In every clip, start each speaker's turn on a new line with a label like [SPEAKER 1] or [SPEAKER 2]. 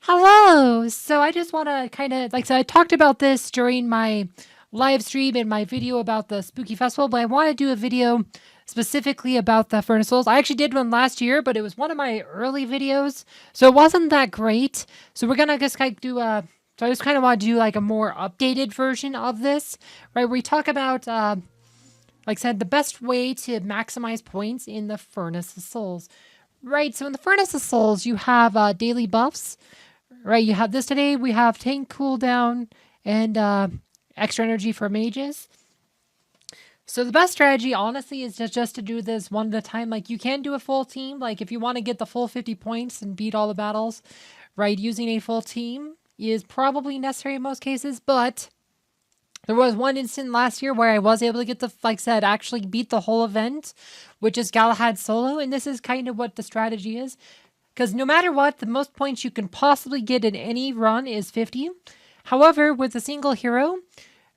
[SPEAKER 1] Hello. So I just want to kind of like so I talked about this during my live stream and my video about the Spooky Festival, but I want to do a video specifically about the Furnace Souls. I actually did one last year, but it was one of my early videos, so it wasn't that great. So we're gonna just kind of do a. So I just kind of want to do like a more updated version of this, right? Where we talk about, like I said, the best way to maximize points in the Furnace of Souls. Right. So in the Furnace of Souls, you have daily buffs. Right, you have this today. We have tank cooldown and extra energy for mages. So the best strategy, honestly, is just to do this one at a time. Like, you can do a full team. Like, if you want to get the full 50 points and beat all the battles, right, using a full team is probably necessary in most cases. But there was one instant last year where I was able to get the, like I said, actually beat the whole event, which is Galahad solo. And this is kind of what the strategy is. Because no matter what, the most points you can possibly get in any run is 50. However, with a single hero,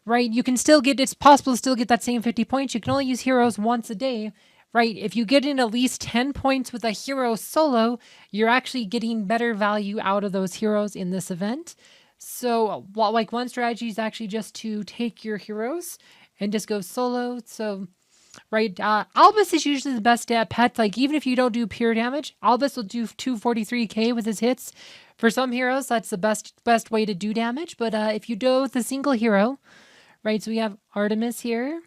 [SPEAKER 1] right, you can still get, it's possible to still get that same 50 points. You can only use heroes once a day, right? If you get in at least 10 points with a hero solo, you're actually getting better value out of those heroes in this event. So, like, one strategy is actually just to take your heroes and just go solo. So, right, Albus is usually the best pet. Like, even if you don't do pure damage, Albus will do 243k with his hits. For some heroes, that's the best way to do damage. But if you do with a single hero, right, so we have Artemis here.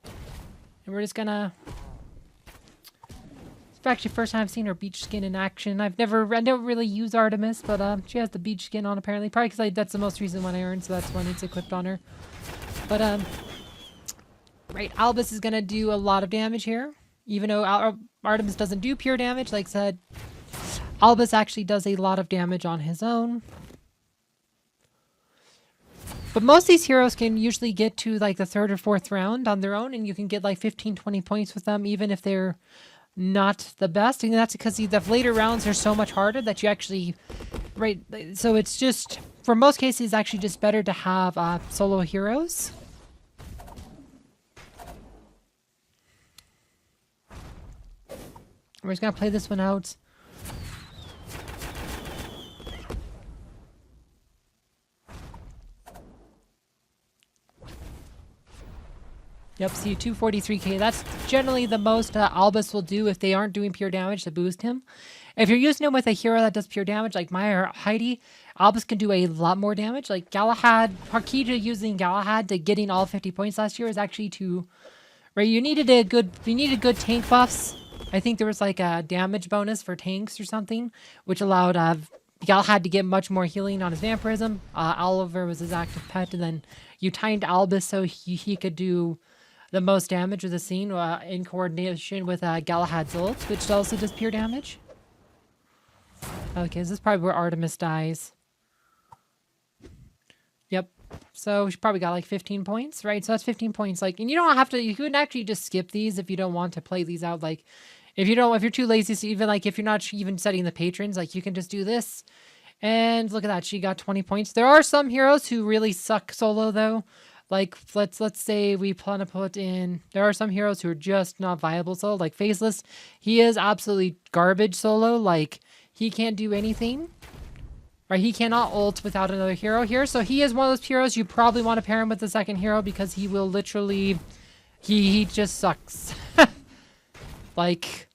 [SPEAKER 1] And we're just gonna... It's actually the first time I've seen her beach skin in action. I don't really use Artemis, but she has the beach skin on apparently. Probably because that's the most recent one I earned, so that's when it's equipped on her. But, right, Albus is going to do a lot of damage here. Even though Artemis doesn't do pure damage, like I said, Albus actually does a lot of damage on his own. But most of these heroes can usually get to like the 3rd or 4th round on their own, and you can get like 15, 20 points with them, even if they're not the best. And that's because the later rounds are so much harder that you actually, right, so it's just, for most cases, it's actually just better to have solo heroes. We're just going to play this one out. Yep, see, 243k. That's generally the most Albus will do if they aren't doing pure damage to boost him. If you're using him with a hero that does pure damage, like Maya or Heidi, Albus can do a lot more damage. Like Galahad, key to using Galahad to getting all 50 points last year is actually to... Right, you needed good tank buffs. I think there was like a damage bonus for tanks or something, which allowed Galahad to get much more healing on his vampirism. Oliver was his active pet, and then you timed Albus so he could do the most damage with the scene in coordination with Galahad's ult, which also does pure damage. Okay, this is probably where Artemis dies. Yep. So she probably got like 15 points, right? So that's 15 points. Like, and you don't have to, you can actually just skip these if you don't want to play these out. Like, if you're too lazy to even, like, if you're not even setting the patrons, like, you can just do this. And look at that, she got 20 points. There are some heroes who really suck solo, though. Like, let's say we plan to put in, there are some heroes who are just not viable solo, like Faceless. He is absolutely garbage solo. Like, he can't do anything. Right, he cannot ult without another hero here. So he is one of those heroes you probably want to pair him with the second hero because he will literally, he just sucks. Like,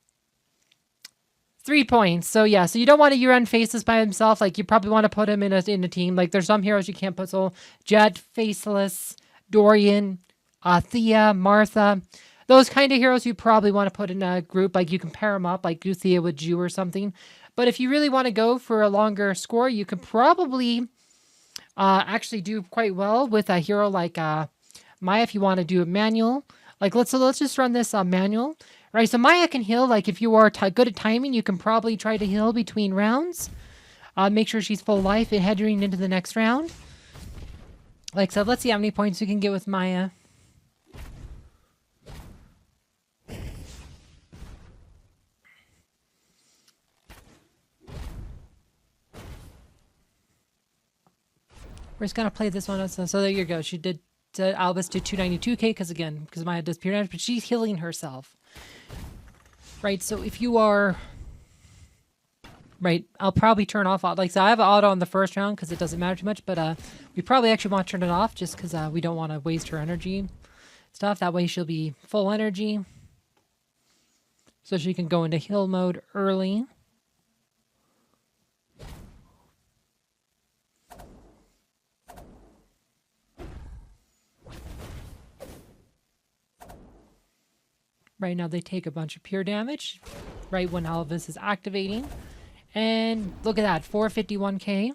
[SPEAKER 1] 3 points. So yeah, so you don't want to run Faceless by himself. Like, you probably want to put him in a team. Like, there's some heroes you can't put solo. Jet, Faceless, Dorian, Thea, Martha. Those kind of heroes you probably want to put in a group. Like, you can pair them up, like do Thea with Jew or something. But if you really want to go for a longer score, you could probably actually do quite well with a hero like Maya if you want to do a manual. Like, let's just run this manual. Right, so Maya can heal. Like, if you are good at timing, you can probably try to heal between rounds. Make sure she's full life and heading into the next round. Like I said, let's see how many points we can get with Maya. We're just going to play this one. So there you go. She did, Albus did 292k because Maya does pure damage, but she's healing herself. Right, so if you are Right, I'll probably turn off, like, so I have an auto on the first round because it doesn't matter too much, but we probably actually want to turn it off just because we don't want to waste her energy stuff. That way she'll be full energy, so she can go into heal mode early. Right now they take a bunch of pure damage right when Elvis is activating. And look at that, 451k.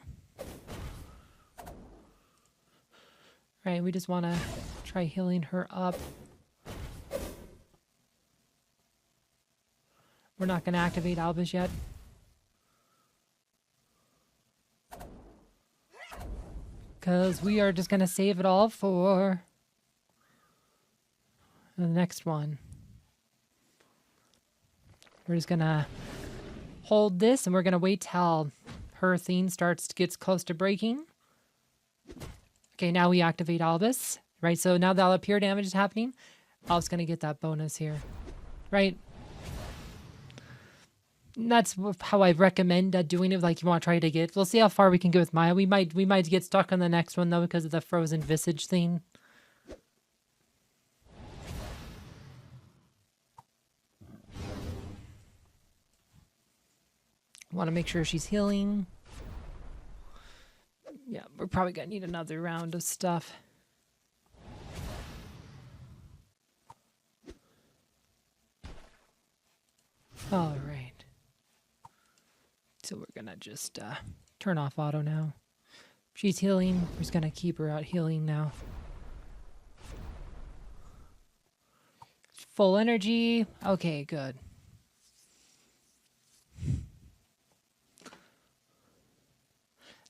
[SPEAKER 1] Right, we just want to try healing her up. We're not going to activate Albus yet. Because we are just going to save it all for the next one. We're just going to hold this and we're going to wait till her theme gets close to breaking. Okay, now we activate Albus. Right, so now that all the pure damage is happening, Albus going to get that bonus here. Right? And that's how I recommend doing it. Like, you want to try to get... We'll see how far we can go with Maya. We might get stuck on the next one, though, because of the frozen visage thing. Want to make sure she's healing. Yeah, we're probably going to need another round of stuff. All right. So we're going to just turn off auto now. She's healing. We're just going to keep her out healing now. Full energy. Okay, good.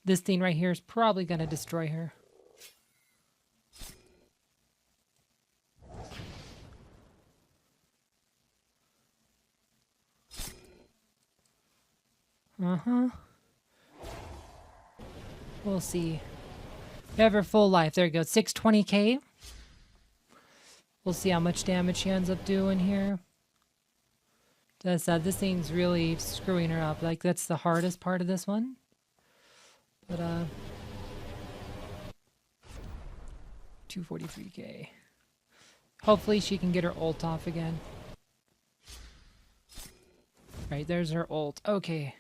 [SPEAKER 1] This thing right here is probably going to destroy her. We'll see. We have her full life. There you go. 620k. We'll see how much damage she ends up doing here. This thing's really screwing her up. Like, that's the hardest part of this one. But 243k. Hopefully she can get her ult off again. Right, there's her ult. Okay.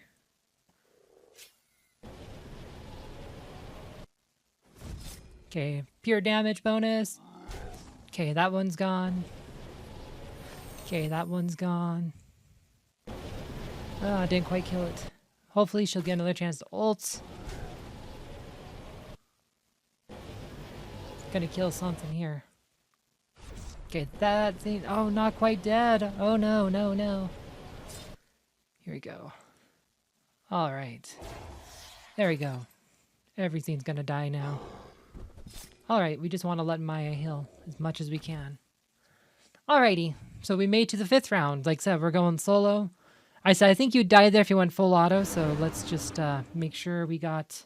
[SPEAKER 1] Okay, pure damage bonus. Okay, that one's gone. Okay, that one's gone. Ah, didn't quite kill it. Hopefully she'll get another chance to ult. Gonna kill something here. Okay, that thing. Oh, not quite dead. Oh, no, no, no. Here we go. All right. There we go. Everything's gonna die now. All right, we just want to let Maya heal as much as we can. Alrighty, so we made to the 5th round. Like I said, we're going solo. I said I think you'd die there if you went full auto, so let's just make sure we got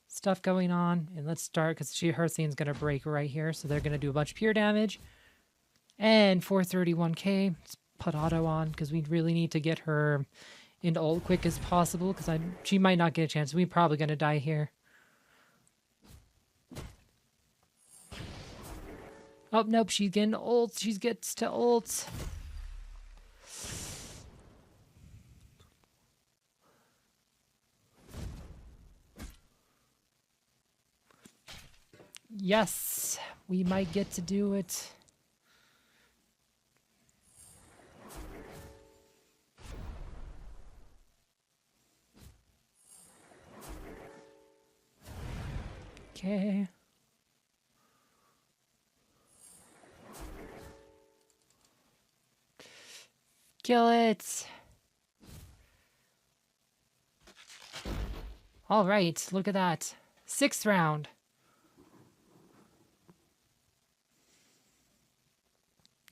[SPEAKER 1] stuff going on. And let's start, because her thing's going to break right here, so they're going to do a bunch of pure damage. And 431k. Let's put auto on, because we really need to get her into ult quick as possible, because she might not get a chance. We're probably going to die here. Oh, nope, she's getting ult. She gets to ult. Yes, we might get to do it. Okay. Kill it. All right, look at that. 6th round.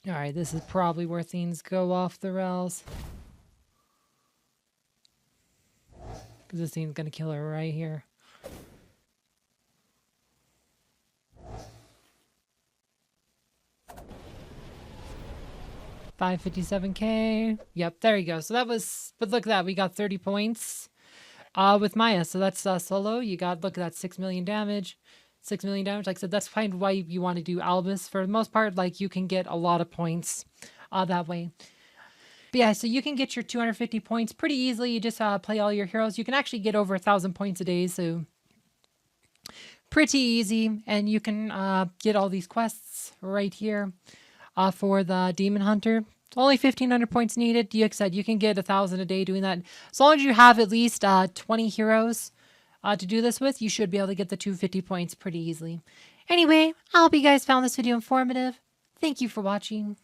[SPEAKER 1] All right, this is probably where things go off the rails. Because this thing's going to kill her right here. 557k. Yep, there you go. So that was, but look at that. We got 30 points with Maya. So that's solo. You got, look at that, 6 million damage. 6 million damage. Like I said, that's kind of why you want to do Albus. For the most part, like you can get a lot of points that way. But yeah, so you can get your 250 points pretty easily. You just play all your heroes. You can actually get over 1,000 points a day. So pretty easy. And you can get all these quests right here for the Demon Hunter. Only 1,500 points needed. Like I said, you can get 1,000 a day doing that. As long as you have at least 20 heroes to do this with, you should be able to get the 250 points pretty easily. Anyway, I hope you guys found this video informative. Thank you for watching.